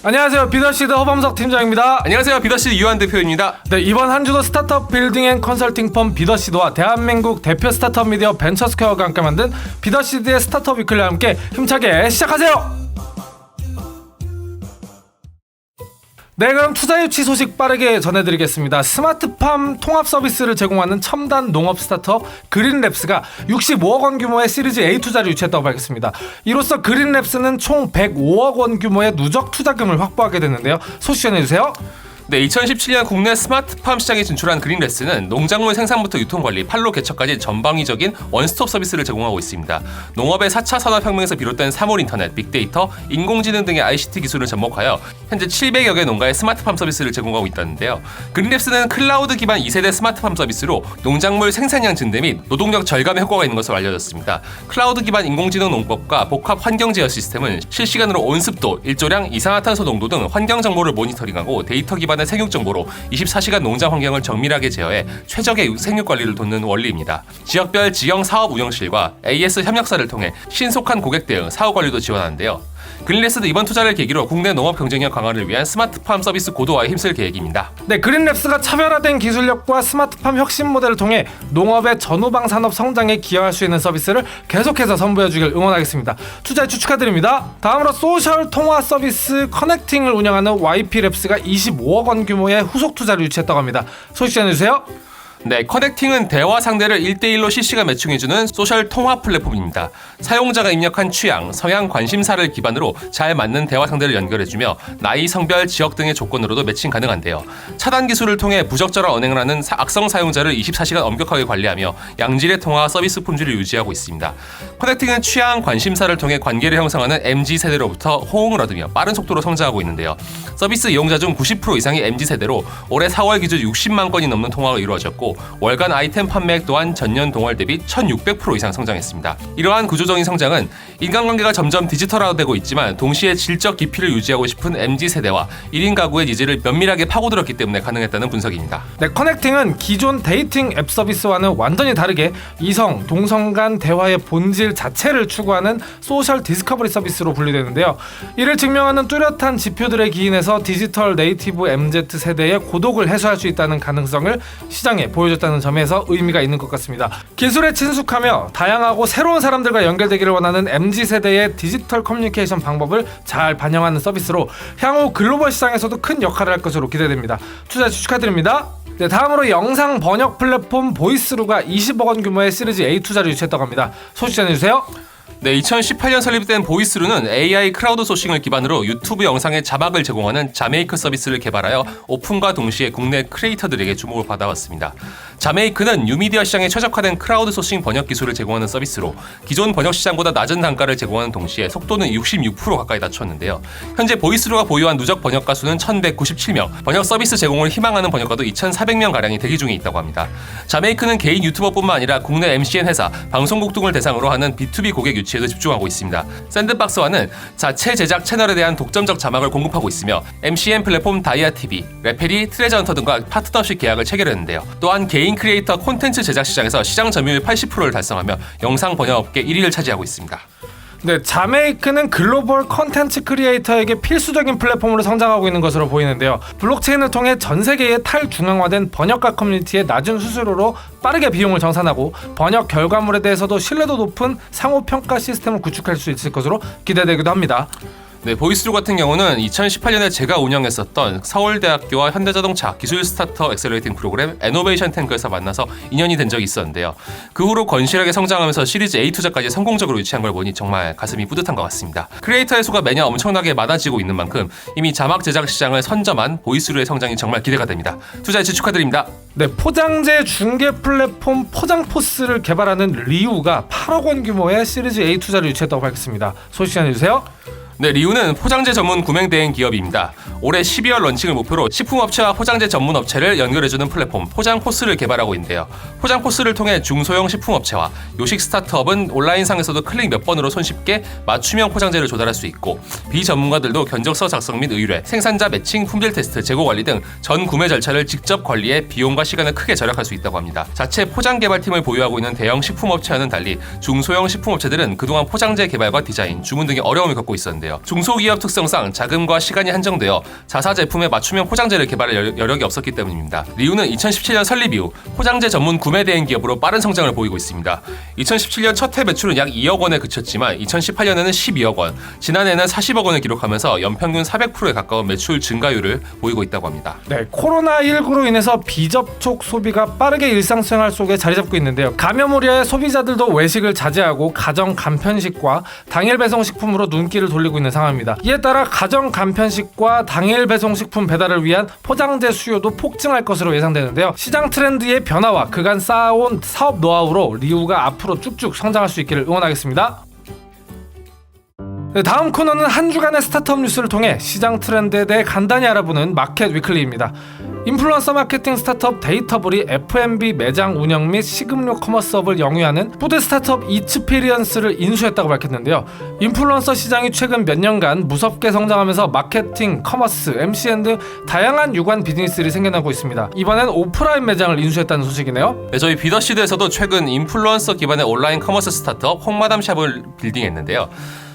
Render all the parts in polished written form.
안녕하세요. 비더시드 허범석 팀장입니다. 안녕하세요. 비더시드 유한 대표입니다. 네, 이번 한 주도 스타트업 빌딩 앤 컨설팅 펌 비더시드와 대한민국 대표 스타트업 미디어 벤처스퀘어가 함께 만든 비더시드의 스타트업 위클리와 함께 힘차게 시작하세요. 네, 그럼 투자 유치 소식 빠르게 전해드리겠습니다. 스마트팜 통합 서비스를 제공하는 첨단 농업 스타트업 그린랩스가 65억 원 규모의 시리즈 A 투자를 유치했다고 밝혔습니다. 이로써 그린랩스는 총 105억 원 규모의 누적 투자금을 확보하게 됐는데요. 소식 전해주세요. 네, 2017년 국내 스마트팜 시장에 진출한 그린랩스는 농작물 생산부터 유통관리, 판로 개척까지 전방위적인 원스톱 서비스를 제공하고 있습니다. 농업의 4차 산업혁명에서 비롯된 사물 인터넷, 빅데이터, 인공지능 등의 ICT 기술을 접목하여 현재 700여 개 농가의 스마트팜 서비스를 제공하고 있다는데요. 그린랩스는 클라우드 기반 2세대 스마트팜 서비스로 농작물 생산량 증대 및 노동력 절감의 효과가 있는 것으로 알려졌습니다. 클라우드 기반 인공지능 농법과 복합 환경 제어 시스템은 실시간으로 온습도, 일조량, 이산화탄소 농도 등 환경 정보를 모니터링하고 데이터 기반 생육 정보로 24시간 농장 환경을 정밀하게 제어해 최적의 생육 관리를 돕는 원리입니다. 지역별 지형 사업 운영실과 AS 협력사를 통해 신속한 고객 대응, 사후 관리도 지원하는데요. 그린랩스도 이번 투자를 계기로 국내 농업 경쟁력 강화를 위한 스마트팜 서비스 고도화에 힘쓸 계획입니다. 네, 그린랩스가 차별화된 기술력과 스마트팜 혁신 모델을 통해 농업의 전후방 산업 성장에 기여할 수 있는 서비스를 계속해서 선보여주길 응원하겠습니다. 투자에 축하드립니다. 다음으로 소셜 통화 서비스 커넥팅을 운영하는 YP랩스가 25억 원 규모의 후속 투자를 유치했다고 합니다. 소식 전해주세요. 네, 커넥팅은 대화 상대를 1대1로 실시간 매칭해주는 소셜 통화 플랫폼입니다. 사용자가 입력한 취향, 성향, 관심사를 기반으로 잘 맞는 대화 상대를 연결해주며 나이, 성별, 지역 등의 조건으로도 매칭 가능한데요. 차단 기술을 통해 부적절한 언행을 하는 악성 사용자를 24시간 엄격하게 관리하며 양질의 통화 서비스 품질을 유지하고 있습니다. 커넥팅은 취향, 관심사를 통해 관계를 형성하는 MZ세대로부터 호응을 얻으며 빠른 속도로 성장하고 있는데요. 서비스 이용자 중 90% 이상이 MZ세대로 올해 4월 기준 60만 건이 넘는 통화가 이루어졌고 월간 아이템 판매액 또한 전년 동월 대비 1600% 이상 성장했습니다. 이러한 구조적인 성장은 인간관계가 점점 디지털화되고 있지만 동시에 질적 깊이를 유지하고 싶은 MZ세대와 1인 가구의 니즈를 면밀하게 파고들었기 때문에 가능했다는 분석입니다. 네, 커넥팅은 기존 데이팅 앱 서비스와는 완전히 다르게 이성, 동성 간 대화의 본질 자체를 추구하는 소셜 디스커버리 서비스로 분류되는데요. 이를 증명하는 뚜렷한 지표들에 기인해서 디지털 네이티브 MZ세대의 고독을 해소할 수 있다는 가능성을 시장에 보여줬다는 점에서 의미가 있는 것 같습니다. 기술에 친숙하며 다양하고 새로운 사람들과 연결되기를 원하는 MZ세대의 디지털 커뮤니케이션 방법을 잘 반영하는 서비스로 향후 글로벌 시장에서도 큰 역할을 할 것으로 기대됩니다. 투자 축하드립니다. 네, 다음으로 영상 번역 플랫폼 보이스루가 20억 원 규모의 시리즈 A 투자를 유치했다고 합니다. 소식 전해주세요. 네, 2018년 설립된 보이스루는 AI 크라우드 소싱을 기반으로 유튜브 영상에 자막을 제공하는 자메이크 서비스를 개발하여 오픈과 동시에 국내 크리에이터들에게 주목을 받아왔습니다. 자메이크는 뉴미디어 시장에 최적화된 크라우드 소싱 번역 기술을 제공하는 서비스로 기존 번역 시장보다 낮은 단가를 제공하는 동시에 속도는 66% 가까이 낮췄는데요. 현재 보이스루가 보유한 누적 번역가 수는 1197명, 번역 서비스 제공을 희망하는 번역가도 2400명가량이 대기 중에 있다고 합니다. 자메이크는 개인 유튜버뿐만 아니라 국내 MCN 회사, 방송국 등을 대상으로 하는 B2B 고객 유치에도 집중하고 있습니다. 샌드박스와는 자체 제작 채널에 대한 독점적 자막을 공급하고 있으며 MCN 플랫폼 다이아TV, 레페리, 트레저헌터 등과 파트너십 계약을 체결했는데요. 또한 개인 크리에이터 콘텐츠 제작 시장에서 시장 점유율 80%를 달성하며 영상 번역업계 1위를 차지하고 있습니다. 네, 자메이크는 글로벌 컨텐츠 크리에이터에게 필수적인 플랫폼으로 성장하고 있는 것으로 보이는데요. 블록체인을 통해 전 세계의 탈중앙화된 번역가 커뮤니티의 낮은 수수료로 빠르게 비용을 정산하고 번역 결과물에 대해서도 신뢰도 높은 상호평가 시스템을 구축할 수 있을 것으로 기대되기도 합니다. 네, 보이스루 같은 경우는 2018년에 제가 운영했었던 서울대학교와 현대자동차 기술 스타터 엑셀러레이팅 프로그램 에노베이션 탱크에서 만나서 인연이 된 적이 있었는데요. 그 후로 건실하게 성장하면서 시리즈 A 투자까지 성공적으로 유치한 걸 보니 정말 가슴이 뿌듯한 것 같습니다. 크리에이터의 수가 매년 엄청나게 많아지고 있는 만큼 이미 자막 제작 시장을 선점한 보이스루의 성장이 정말 기대가 됩니다. 투자 유치 축하드립니다. 네, 포장재 중개 플랫폼 포장포스를 개발하는 리우가 8억 원 규모의 시리즈 A 투자를 유치했다고 밝혔습니다. 소식 전해주세요. 네, 리우는 포장재 전문 구매 대행 기업입니다. 올해 12월 런칭을 목표로 식품업체와 포장재 전문 업체를 연결해주는 플랫폼 포장포스를 개발하고 있는데요. 포장포스를 통해 중소형 식품업체와 요식 스타트업은 온라인상에서도 클릭 몇 번으로 손쉽게 맞춤형 포장재를 조달할 수 있고 비전문가들도 견적서 작성 및 의뢰, 생산자 매칭, 품질 테스트, 재고 관리 등 전 구매 절차를 직접 관리해 비용과 시간을 크게 절약할 수 있다고 합니다. 자체 포장 개발팀을 보유하고 있는 대형 식품업체와는 달리 중소형 식품업체들은 그동안 포장재 개발과 디자인, 주문 등의 어려움을 겪고 있었는데요. 있는데요. 중소기업 특성상 자금과 시간이 한정되어 자사 제품의 맞춤형 포장재를 개발할 여력이 없었기 때문입니다. 리우는 2017년 설립 이후 포장재 전문 구매 대행 기업으로 빠른 성장을 보이고 있습니다. 2017년 첫 해 매출은 약 2억 원에 그쳤지만 2018년에는 12억 원, 지난해에는 40억 원을 기록하면서 연평균 400%에 가까운 매출 증가율을 보이고 있다고 합니다. 네, 코로나19로 인해서 비접촉 소비가 빠르게 일상생활 속에 자리 잡고 있는데요. 감염 우려에 소비자들도 외식을 자제하고 가정 간편식과 당일 배송 식품으로 눈길을 돌리고 있는 상황입니다. 이에 따라 가정 간편식과 당일 배송 식품 배달을 위한 포장재 수요도 폭증할 것으로 예상되는데요. 시장 트렌드의 변화와 그간 쌓아온 사업 노하우로 리우가 앞으로 쭉쭉 성장할 수 있기를 응원하겠습니다. 네, 다음 코너는 한 주간의 스타트업 뉴스를 통해 시장 트렌드에 대해 간단히 알아보는 마켓 위클리입니다. 인플루언서 마케팅 스타트업 데이터블이 F&B 매장 운영 및 식음료 커머스업을 영위하는 푸드 스타트업 이츠피리언스를 인수했다고 밝혔는데요. 인플루언서 시장이 최근 몇 년간 무섭게 성장하면서 마케팅, 커머스, MCN 등 다양한 유관 비즈니스들이 생겨나고 있습니다. 이번엔 오프라인 매장을 인수했다는 소식이네요. 네, 저희 비더시드에서도 최근 인플루언서 기반의 온라인 커머스 스타트업 홍마담샵을 빌딩했는데요.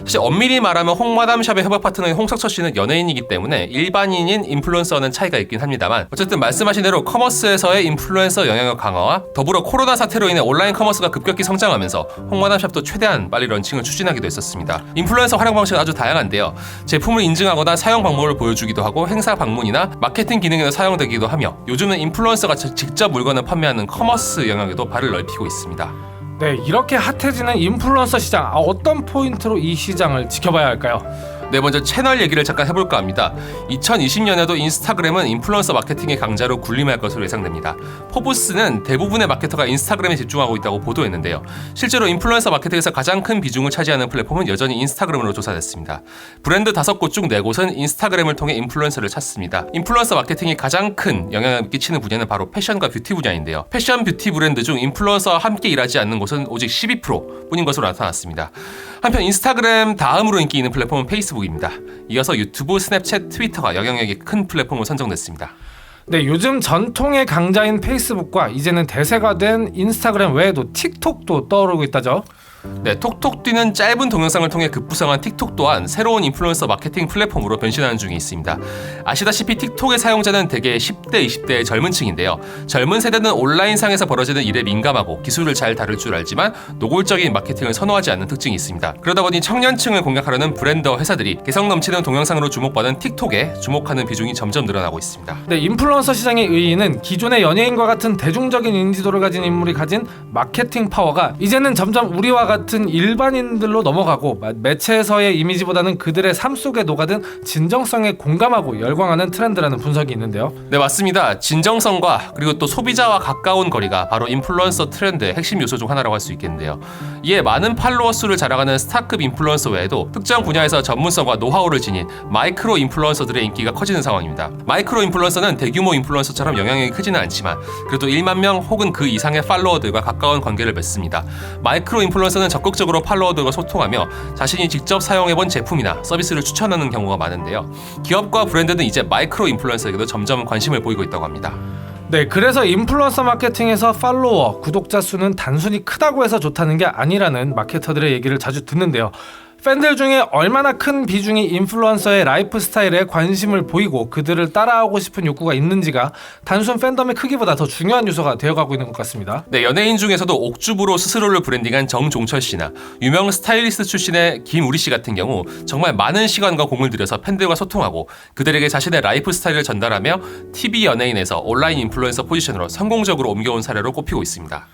사실 엄밀히 말하면 홍마담샵의 협업 파트너인 홍석철 씨는 연예인이기 때문에 일반인인 인플루언서와는 차이가 있긴 합니다만, 어쨌든 말씀하신 대로 커머스에서의 인플루언서 영향력 강화와 더불어 코로나 사태로 인해 온라인 커머스가 급격히 성장하면서 홍마담샵도 최대한 빨리 런칭을 추진하기도 했었습니다. 인플루언서 활용 방식은 아주 다양한데요. 제품을 인증하거나 사용 방법을 보여주기도 하고 행사 방문이나 마케팅 기능에도 사용되기도 하며, 요즘은 인플루언서가 직접 물건을 판매하는 커머스 영역에도 발을 넓히고 있습니다. 네, 이렇게 핫해지는 인플루언서 시장, 어떤 포인트로 이 시장을 지켜봐야 할까요? 네, 먼저 채널 얘기를 잠깐 해볼까 합니다. 2020년에도 인스타그램은 인플루언서 마케팅의 강자로 군림할 것으로 예상됩니다. 포브스는 대부분의 마케터가 인스타그램에 집중하고 있다고 보도했는데요. 실제로 인플루언서 마케팅에서 가장 큰 비중을 차지하는 플랫폼은 여전히 인스타그램으로 조사됐습니다. 브랜드 5곳 중 4곳은 인스타그램을 통해 인플루언서를 찾습니다. 인플루언서 마케팅이 가장 큰 영향을 끼치는 분야는 바로 패션과 뷰티 분야인데요. 패션 뷰티 브랜드 중 인플루언서와 함께 일하지 않는 곳은 오직 12%뿐인 것으로 나타났습니다. 한편 인스타그램 다음으로 인기 있는 플랫폼은 페이스북입니다. 이어서 유튜브, 스냅챗, 트위터가 영향력이 큰 플랫폼으로 선정됐습니다. 네, 요즘 전통의 강자인 페이스북과 이제는 대세가 된 인스타그램 외에도 틱톡도 떠오르고 있다죠. 네, 톡톡 뛰는 짧은 동영상을 통해 급부상한 틱톡 또한 새로운 인플루언서 마케팅 플랫폼으로 변신하는 중에 있습니다. 아시다시피 틱톡의 사용자는 대개 10대, 20대의 젊은 층인데요. 젊은 세대는 온라인상에서 벌어지는 일에 민감하고 기술을 잘 다룰 줄 알지만 노골적인 마케팅을 선호하지 않는 특징이 있습니다. 그러다 보니 청년층을 공략하려는 브랜드와 회사들이 개성 넘치는 동영상으로 주목받은 틱톡에 주목하는 비중이 점점 늘어나고 있습니다. 네, 인플루언서 시장의 의의는 기존의 연예인과 같은 대중적인 인지도를 가진 인물이 가진 마케팅 파워가 이제는 점점 우리와 같은 일반인들로 넘어가고, 매체에서의 이미지보다는 그들의 삶 속에 녹아든 진정성에 공감하고 열광하는 트렌드라는 분석이 있는데요. 네, 맞습니다. 진정성과 그리고 또 소비자와 가까운 거리가 바로 인플루언서 트렌드의 핵심 요소 중 하나라고 할 수 있겠는데요. 이에 많은 팔로워 수를 자랑하는 스타급 인플루언서 외에도 특정 분야에서 전문성과 노하우를 지닌 마이크로 인플루언서들의 인기가 커지는 상황입니다. 마이크로 인플루언서는 대규모 인플루언서처럼 영향력이 크지는 않지만 그래도 1만 명 혹은 그 이상의 팔로워들과 가까운 관계를 맺습니다. 마이크로 인플루언서는 적극적으로 팔로워들과 소통하며 자신이 직접 사용해본 제품이나 서비스를 추천하는 경우가 많은데요. 기업과 브랜드는 이제 마이크로 인플루언서에게도 점점 관심을 보이고 있다고 합니다. 네, 그래서 인플루언서 마케팅에서 팔로워, 구독자 수는 단순히 크다고 해서 좋다는 게 아니라는 마케터들의 얘기를 자주 듣는데요. 팬들 중에 얼마나 큰 비중이 인플루언서의 라이프 스타일에 관심을 보이고 그들을 따라하고 싶은 욕구가 있는지가 단순 팬덤의 크기보다 더 중요한 요소가 되어가고 있는 것 같습니다. 네, 연예인 중에서도 옥주부로 스스로를 브랜딩한 정종철 씨나 유명 스타일리스트 출신의 김우리 씨 같은 경우 정말 많은 시간과 공을 들여서 팬들과 소통하고 그들에게 자신의 라이프 스타일을 전달하며 TV 연예인에서 온라인 인플루언서 포지션으로 성공적으로 옮겨온 사례로 꼽히고 있습니다.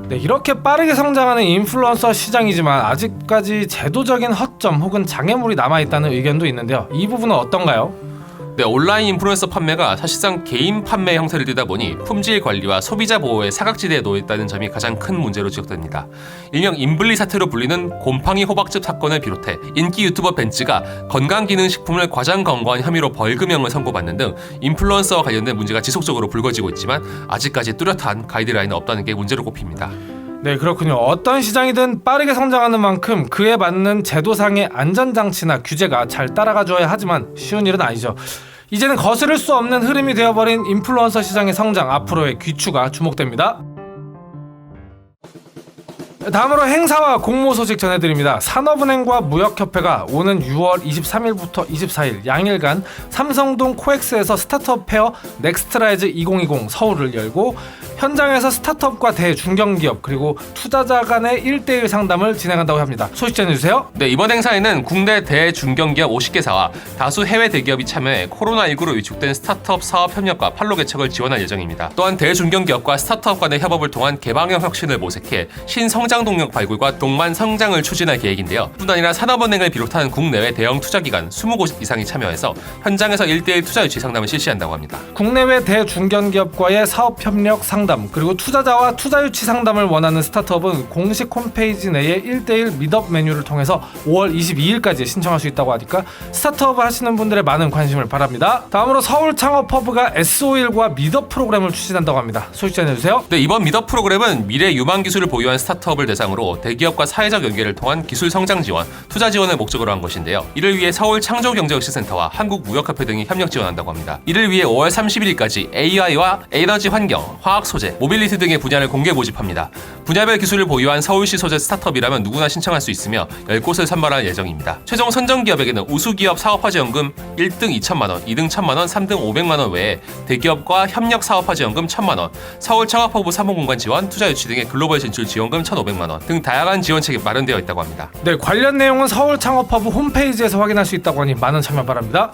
네, 이렇게 빠르게 성장하는 인플루언서 시장이지만 아직까지 제도적인 허점 혹은 장애물이 남아있다는 의견도 있는데요. 이 부분은 어떤가요? 네, 온라인 인플루언서 판매가 사실상 개인 판매 형태를 띠다 보니 품질 관리와 소비자 보호의 사각지대에 놓여있다는 점이 가장 큰 문제로 지적됩니다. 일명 인블리 사태로 불리는 곰팡이 호박즙 사건을 비롯해 인기 유튜버 벤츠가 건강기능식품을 과장 광고한 혐의로 벌금형을 선고받는 등 인플루언서와 관련된 문제가 지속적으로 불거지고 있지만 아직까지 뚜렷한 가이드라인은 없다는 게 문제로 꼽힙니다. 네, 그렇군요. 어떤 시장이든 빠르게 성장하는 만큼 그에 맞는 제도상의 안전장치나 규제가 잘 따라가줘야 하지만 쉬운 일은 아니죠. 이제는 거스를 수 없는 흐름이 되어버린 인플루언서 시장의 성장, 앞으로의 귀추가 주목됩니다. 다음으로 행사와 공모 소식 전해드립니다. 산업은행과 무역협회가 오는 6월 23일부터 24일 양일간 삼성동 코엑스에서 스타트업 페어 넥스트라이즈 2020 서울을 열고 현장에서 스타트업과 대중견기업 그리고 투자자 간의 1대1 상담을 진행한다고 합니다. 소식 전해주세요. 네, 이번 행사에는 국내 대중견기업 50개사와 다수 해외 대기업이 참여해 코로나19로 위축된 스타트업 사업 협력과 판로 개척을 지원할 예정입니다. 또한 대중견기업과 스타트업 간의 협업을 통한 개방형 혁신을 모색해 신성장 동력 발굴과 동반 성장을 추진할 계획인데요. 뿐 아니라 산업은행을 비롯한 국내외 대형 투자기관 20곳 이상이 참여해서 현장에서 1대1 투자 유치 상담을 실시한다고 합니다. 국내외 대중견기업과의 사업 협력 상담 그리고 투자자와 투자 유치 상담을 원하는 스타트업은 공식 홈페이지 내에 1대1 미덥 메뉴를 통해서 5월 22일까지 신청할 수 있다고 하니까 스타트업을 하시는 분들의 많은 관심을 바랍니다. 다음으로 서울 창업허브가 SO1과 미덥 프로그램을 추진한다고 합니다. 소식 전해주세요. 네, 이번 미덥 프로그램은 미래 유망 기술을 보유한 스타트업을 대상으로 대기업과 사회적 연계를 통한 기술 성장 지원, 투자 지원을 목적으로 한 것인데요. 이를 위해 서울 창조경제혁신센터와 한국무역협회 등이 협력 지원한다고 합니다. 이를 위해 5월 31일까지 AI와 에너지 환경, 화학 소재, 모빌리티 등의 분야를 공개 모집합니다. 분야별 기술을 보유한 서울시 소재 스타트업이라면 누구나 신청할 수 있으며 10곳을 선발할 예정입니다. 최종 선정 기업에게는 우수기업 사업화지원금 1등 2천만 원, 2등 1천만 원, 3등 500만 원 외에 대기업과 협력 사업화지원금 1천만 원, 서울 창업허브 사무공간 지원, 투자 유치 등의 글로벌 진출 지원금 1,500만 원 등 다양한 지원책이 마련되어 있다고 합니다. 네, 관련 내용은 서울 창업허브 홈페이지에서 확인할 수 있다고 하니 많은 참여 바랍니다.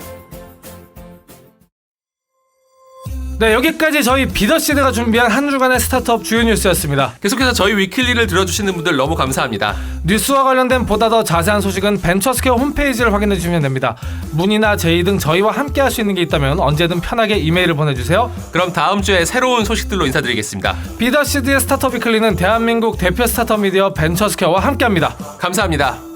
네, 여기까지 저희 비더시드가 준비한 한 주간의 스타트업 주요 뉴스였습니다. 계속해서 저희 위클리를 들어주시는 분들 너무 감사합니다. 뉴스와 관련된 보다 더 자세한 소식은 벤처스퀘어 홈페이지를 확인해 주시면 됩니다. 문의나 제의 등 저희와 함께 할 수 있는 게 있다면 언제든 편하게 이메일을 보내주세요. 그럼 다음 주에 새로운 소식들로 인사드리겠습니다. 비더시드의 스타트업 위클리는 대한민국 대표 스타트업 미디어 벤처스퀘어와 함께합니다. 감사합니다.